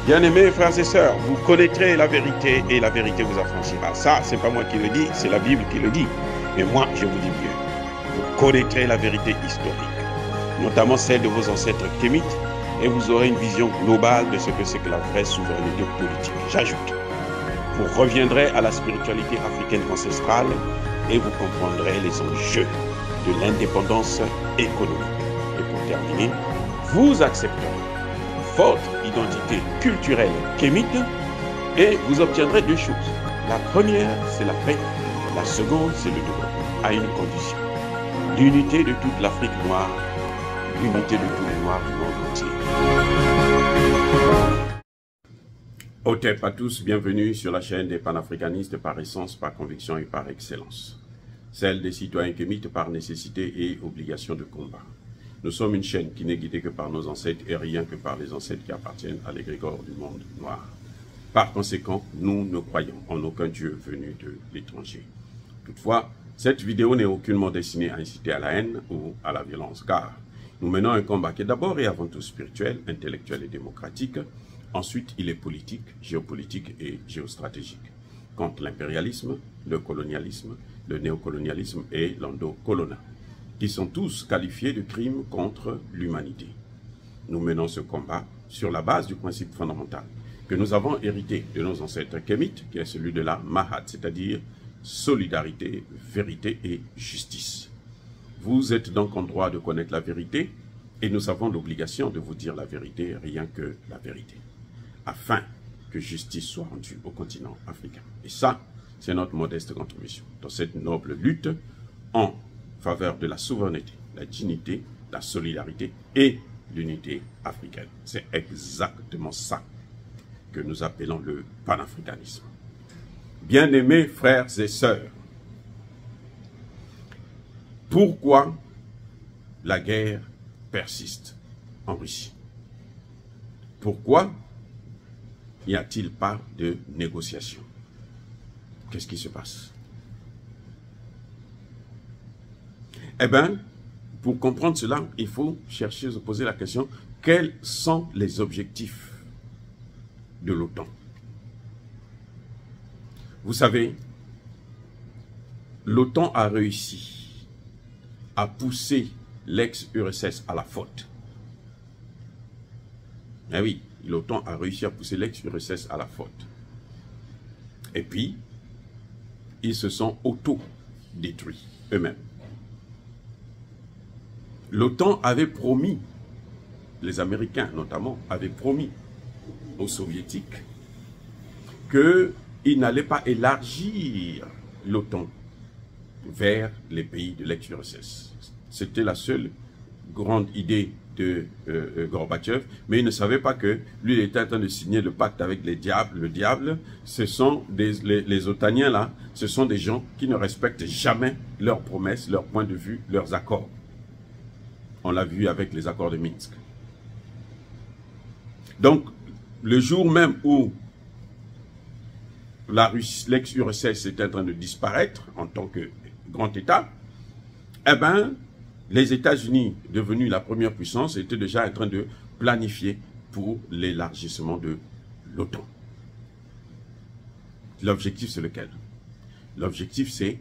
Bien-aimés frères et sœurs, vous connaîtrez la vérité et la vérité vous affranchira. Ça, c'est pas moi qui le dis, c'est la Bible qui le dit. Mais moi, je vous dis mieux. Vous connaîtrez la vérité historique, notamment celle de vos ancêtres kémites, et vous aurez une vision globale de ce que c'est que la vraie souveraineté politique. J'ajoute, vous reviendrez à la spiritualité africaine ancestrale et vous comprendrez les enjeux de l'indépendance économique. Et pour terminer, vous accepterez votre identité culturelle kémite et vous obtiendrez deux choses. La première, c'est la paix. La seconde, c'est le développement, à une condition. L'unité de toute l'Afrique noire, l'unité de tous les Noirs du monde entier. Hotep à tous, bienvenue sur la chaîne des panafricanistes par essence, par conviction et par excellence. Celle des citoyens kémites par nécessité et obligation de combat. Nous sommes une chaîne qui n'est guidée que par nos ancêtres et rien que par les ancêtres qui appartiennent à l'égrégore du monde noir. Par conséquent, nous ne croyons en aucun Dieu venu de l'étranger. Toutefois, cette vidéo n'est aucunement destinée à inciter à la haine ou à la violence, car nous menons un combat qui est d'abord et avant tout spirituel, intellectuel et démocratique. Ensuite, il est politique, géopolitique et géostratégique, contre l'impérialisme, le colonialisme, le néocolonialisme et l'endocolona, qui sont tous qualifiés de crimes contre l'humanité. Nous menons ce combat sur la base du principe fondamental que nous avons hérité de nos ancêtres kémites, qui est celui de la Mahat, c'est-à-dire solidarité, vérité et justice. Vous êtes donc en droit de connaître la vérité et nous avons l'obligation de vous dire la vérité, rien que la vérité, afin que justice soit rendue au continent africain. Et ça, c'est notre modeste contribution dans cette noble lutte en faveur de la souveraineté, la dignité, la solidarité et l'unité africaine. C'est exactement ça que nous appelons le panafricanisme. Bien-aimés frères et sœurs, pourquoi la guerre persiste en Russie? Pourquoi n'y a-t-il pas de négociation? Qu'est-ce qui se passe? Eh bien, pour comprendre cela, il faut chercher, se poser la question, quels sont les objectifs de l'OTAN? Vous savez, l'OTAN a réussi à pousser l'ex-URSS à la faute. Eh oui, l'OTAN a réussi à pousser l'ex-URSS à la faute. Et puis, ils se sont auto-détruits eux-mêmes. L'OTAN avait promis, les Américains notamment, avaient promis aux Soviétiques qu'ils n'allaient pas élargir l'OTAN vers les pays de l'ex-URSS. C'était la seule grande idée de Gorbatchev, mais il ne savait pas que lui il était en train de signer le pacte avec les diables. Le diable, ce sont les otaniens là, ce sont des gens qui ne respectent jamais leurs promesses, leurs points de vue, leurs accords. On l'a vu avec les accords de Minsk. Donc, le jour même où l'ex-URSS était en train de disparaître en tant que grand État, eh bien, les États-Unis, devenus la première puissance, étaient déjà en train de planifier pour l'élargissement de l'OTAN. L'objectif, c'est lequel? L'objectif, c'est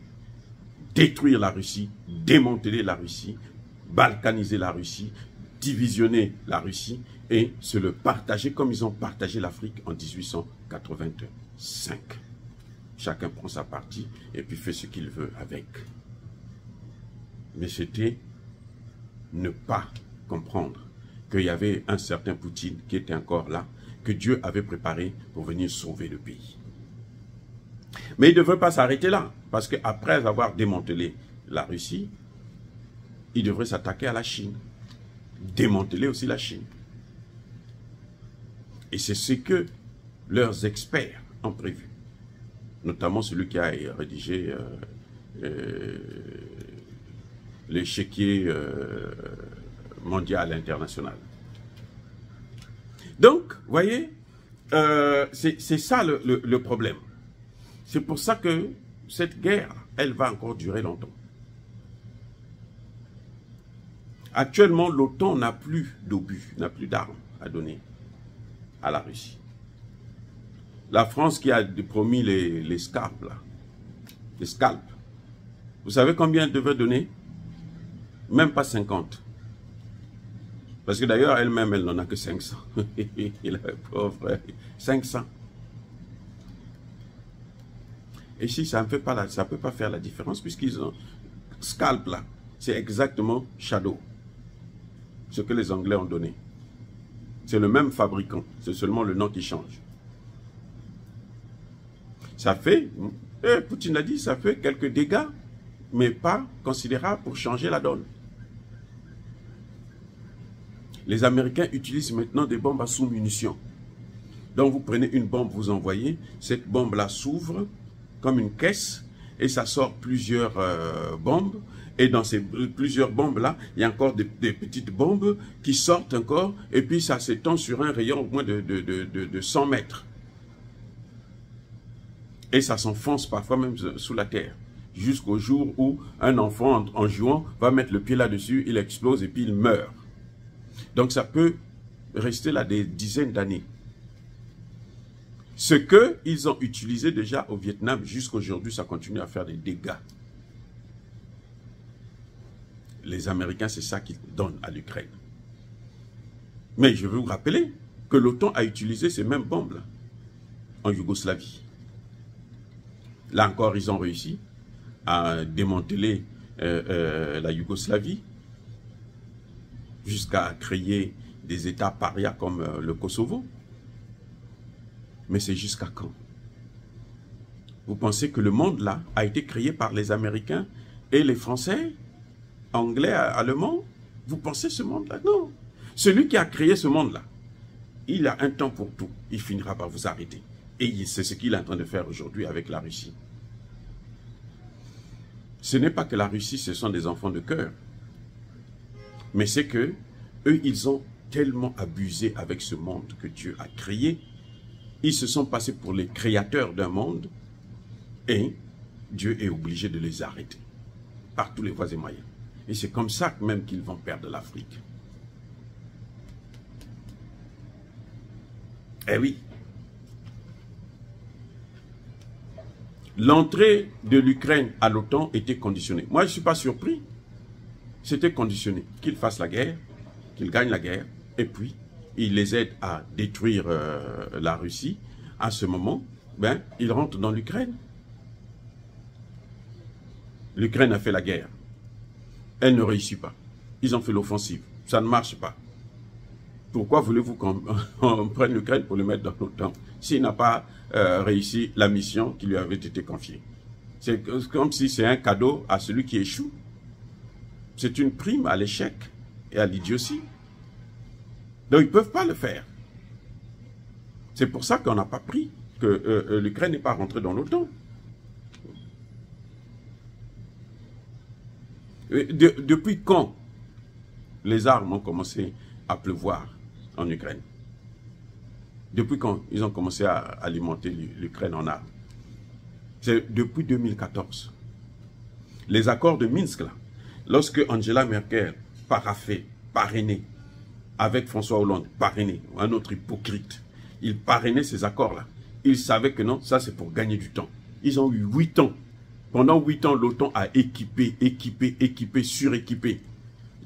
détruire la Russie, démanteler la Russie, balkaniser la Russie, divisionner la Russie et se le partager comme ils ont partagé l'Afrique en 1885. Chacun prend sa partie et puis fait ce qu'il veut avec. Mais c'était ne pas comprendre qu'il y avait un certain Poutine qui était encore là, que Dieu avait préparé pour venir sauver le pays. Mais il ne devrait pas s'arrêter là, parce qu'après avoir démantelé la Russie, il devrait s'attaquer à la Chine, démanteler aussi la Chine. Et c'est ce que leurs experts ont prévu, notamment celui qui a rédigé l'échiquier mondial international. Donc, vous voyez, c'est ça le problème. C'est pour ça que cette guerre, elle va encore durer longtemps. Actuellement, l'OTAN n'a plus d'obus, n'a plus d'armes à donner à la Russie. La France qui a promis les scalps, là. Les scalps. Vous savez combien elle devait donner? Même pas 50. Parce que d'ailleurs, elle-même, elle n'en a que 500. La pauvre, 500. Et si ça ne fait pas ça peut pas faire la différence, puisqu'ils ont... Scalp, là, c'est exactement Shadow. Ce que les Anglais ont donné. C'est le même fabricant. C'est seulement le nom qui change. Ça fait, Poutine l'a dit, ça fait quelques dégâts, mais pas considérables pour changer la donne. Les Américains utilisent maintenant des bombes à sous-munitions. Donc vous prenez une bombe, vous envoyez, cette bombe-là s'ouvre comme une caisse et ça sort plusieurs bombes. Et dans ces plusieurs bombes-là, il y a encore des petites bombes qui sortent encore et puis ça s'étend sur un rayon au moins de 100 mètres. Et ça s'enfonce parfois même sous la terre. Jusqu'au jour où un enfant, en jouant, va mettre le pied là-dessus, il explose et puis il meurt. Donc ça peut rester là des dizaines d'années. Ce qu'ils ont utilisé déjà au Vietnam, jusqu'aujourd'hui, ça continue à faire des dégâts. Les Américains, c'est ça qu'ils donnent à l'Ukraine. Mais je veux vous rappeler que l'OTAN a utilisé ces mêmes bombes-là en Yougoslavie. Là encore, ils ont réussi à démanteler la Yougoslavie jusqu'à créer des États parias comme le Kosovo. Mais c'est jusqu'à quand? Vous pensez que le monde là a été créé par les Américains et les Français, Anglais, Allemands? Vous pensez ce monde-là? Non. Celui qui a créé ce monde-là, il a un temps pour tout. Il finira par vous arrêter. Et c'est ce qu'il est en train de faire aujourd'hui avec la Russie. Ce n'est pas que la Russie, ce sont des enfants de cœur. Mais c'est que eux, ils ont tellement abusé avec ce monde que Dieu a créé. Ils se sont passés pour les créateurs d'un monde. Et Dieu est obligé de les arrêter. Par tous les voies et moyens. Et c'est comme ça même qu'ils vont perdre l'Afrique. Eh oui. L'entrée de l'Ukraine à l'OTAN était conditionnée. Moi, je ne suis pas surpris. C'était conditionné. Qu'ils fassent la guerre, qu'ils gagnent la guerre, et puis, ils les aident à détruire la Russie. À ce moment, ben, ils rentrent dans l'Ukraine. L'Ukraine a fait la guerre. Elle ne réussit pas. Ils ont fait l'offensive. Ça ne marche pas. Pourquoi voulez-vous qu'on prenne l'Ukraine pour le mettre dans l'OTAN s'il n'a pas réussi la mission qui lui avait été confiée? C'est comme si c'est un cadeau à celui qui échoue. C'est une prime à l'échec et à l'idiotie. Donc ils ne peuvent pas le faire. C'est pour ça qu'on n'a pas pris, que l'Ukraine n'est pas rentrée dans l'OTAN. Depuis quand les armes ont commencé à pleuvoir en Ukraine? Depuis quand ils ont commencé à alimenter l'Ukraine en armes? C'est depuis 2014. Les accords de Minsk, là, lorsque Angela Merkel parrainait, avec François Hollande, parrainé, un autre hypocrite, il parrainait ces accords-là. Ils savaient que non, ça c'est pour gagner du temps. Ils ont eu 8 ans. Pendant 8 ans, l'OTAN a équipé, suréquipé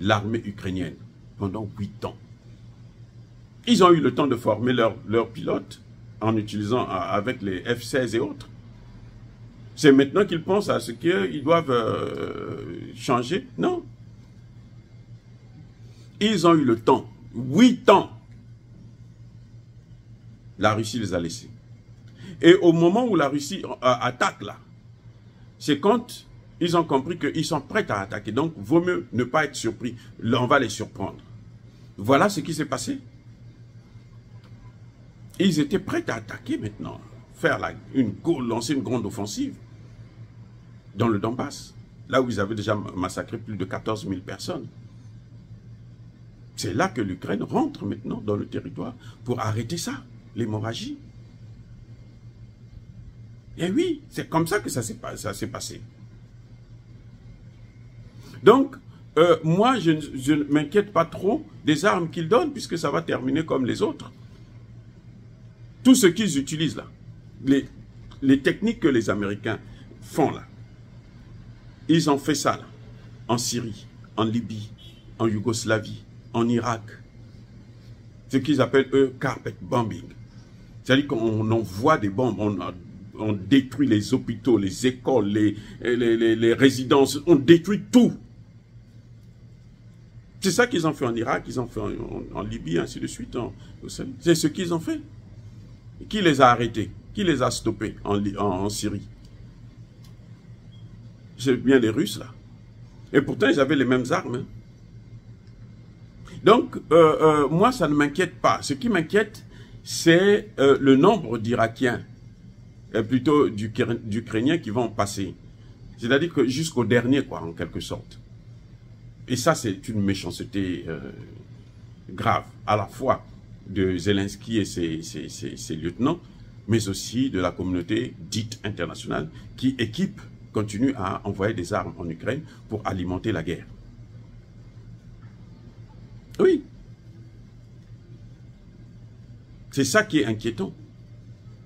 l'armée ukrainienne. Pendant 8 ans. Ils ont eu le temps de former leurs pilotes en utilisant avec les F-16 et autres. C'est maintenant qu'ils pensent à ce qu'ils doivent changer. Non. Ils ont eu le temps. 8 ans. La Russie les a laissés. Et au moment où la Russie attaque là, c'est quand ils ont compris qu'ils sont prêts à attaquer. Donc, vaut mieux ne pas être surpris. On va les surprendre. Voilà ce qui s'est passé. Ils étaient prêts à attaquer maintenant. Lancer une grande offensive dans le Donbass. Là où ils avaient déjà massacré plus de 14 000 personnes. C'est là que l'Ukraine rentre maintenant dans le territoire pour arrêter ça, l'hémorragie. Et oui, c'est comme ça que ça s'est passé. Donc, moi, je ne m'inquiète pas trop des armes qu'ils donnent, puisque ça va terminer comme les autres. Tout ce qu'ils utilisent là, les techniques que les Américains font là, ils ont fait ça là, en Syrie, en Libye, en Yougoslavie, en Irak. Ce qu'ils appellent, eux, carpet bombing. C'est-à-dire qu'on envoie des bombes, on détruit les hôpitaux, les écoles, les résidences, on détruit tout. C'est ça qu'ils ont fait en Irak, ils ont fait en Libye, ainsi de suite. C'est ce qu'ils ont fait. Qui les a arrêtés? Qui les a stoppés en Syrie? C'est bien les Russes, là. Et pourtant, ils avaient les mêmes armes. Hein. Donc, moi, ça ne m'inquiète pas. Ce qui m'inquiète, c'est le nombre d'Irakiens, plutôt d'Ukrainiens qui vont passer. C'est-à-dire que jusqu'au dernier, quoi, en quelque sorte. Et ça, c'est une méchanceté grave, à la fois de Zelensky et ses lieutenants, mais aussi de la communauté dite internationale qui continue à envoyer des armes en Ukraine pour alimenter la guerre. Oui. C'est ça qui est inquiétant.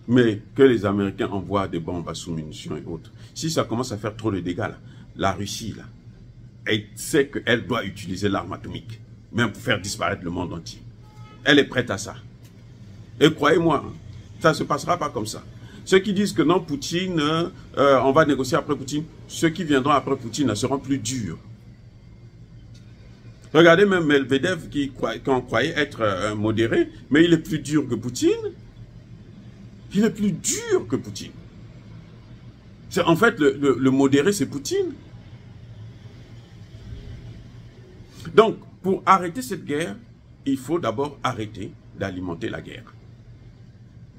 Mais que les Américains envoient des bombes à sous-munitions et autres. Si ça commence à faire trop de dégâts, là, la Russie, là, elle sait qu'elle doit utiliser l'arme atomique, même pour faire disparaître le monde entier. Elle est prête à ça. Et croyez-moi, ça ne se passera pas comme ça. Ceux qui disent que non, Poutine, on va négocier après Poutine, ceux qui viendront après Poutine seront plus durs. Regardez même Medvedev qu'on croyait être modéré, mais il est plus dur que Poutine. Il est plus dur que Poutine. En fait, le modéré, c'est Poutine. Donc, pour arrêter cette guerre, il faut d'abord arrêter d'alimenter la guerre.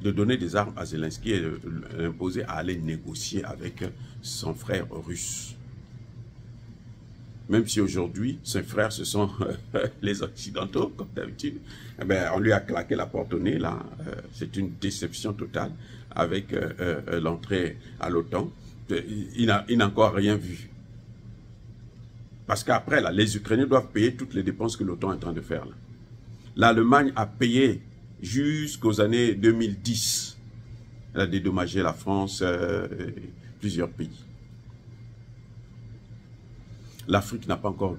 De donner des armes à Zelensky et de l'imposer à aller négocier avec son frère russe. Même si aujourd'hui, ses frères, ce sont les Occidentaux, comme d'habitude, eh ben, on lui a claqué la porte au nez, là. C'est une déception totale avec l'entrée à l'OTAN. Il n'a encore rien vu. Parce qu'après, là, les Ukrainiens doivent payer toutes les dépenses que l'OTAN est en train de faire. L'Allemagne a payé jusqu'aux années 2010. Elle a dédommagé la France, plusieurs pays. L'Afrique n'a pas encore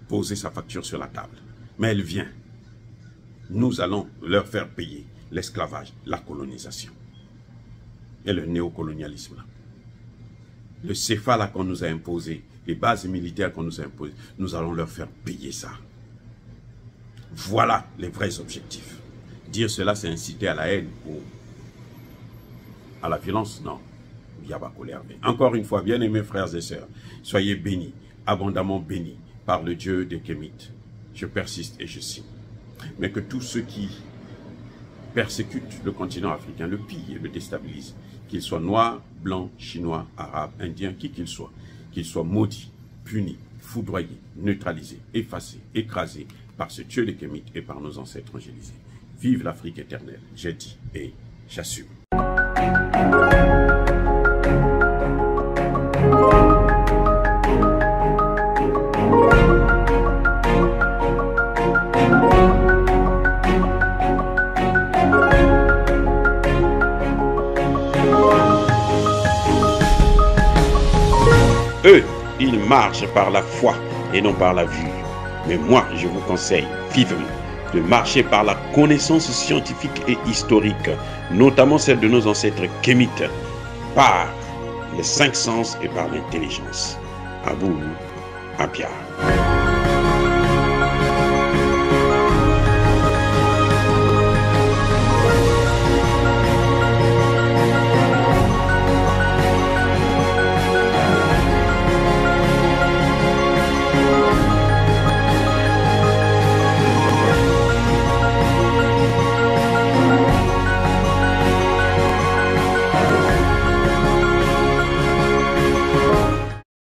posé sa facture sur la table. Mais elle vient. Nous allons leur faire payer l'esclavage, la colonisation et le néocolonialisme. Le CFA qu'on nous a imposé, les bases militaires qu'on nous a imposées, nous allons leur faire payer ça. Voilà les vrais objectifs. Dire cela, c'est inciter à la haine ou à la violence, non. Encore une fois, bien aimés frères et sœurs, soyez bénis, abondamment bénis par le Dieu des Kémites. Je persiste et je signe. Mais que tous ceux qui persécutent le continent africain, le pillent et le déstabilisent, qu'ils soient noirs, blancs, chinois, arabes, indiens, qui qu'ils soient maudits, punis, foudroyés, neutralisés, effacés, écrasés par ce Dieu des Kémites et par nos ancêtres angélisés. Vive l'Afrique éternelle, j'ai dit et j'assume. Eux, ils marchent par la foi et non par la vue. Mais moi, je vous conseille vivement de marcher par la connaissance scientifique et historique, notamment celle de nos ancêtres kémites, par les 5 sens et par l'intelligence. À vous, à Pierre.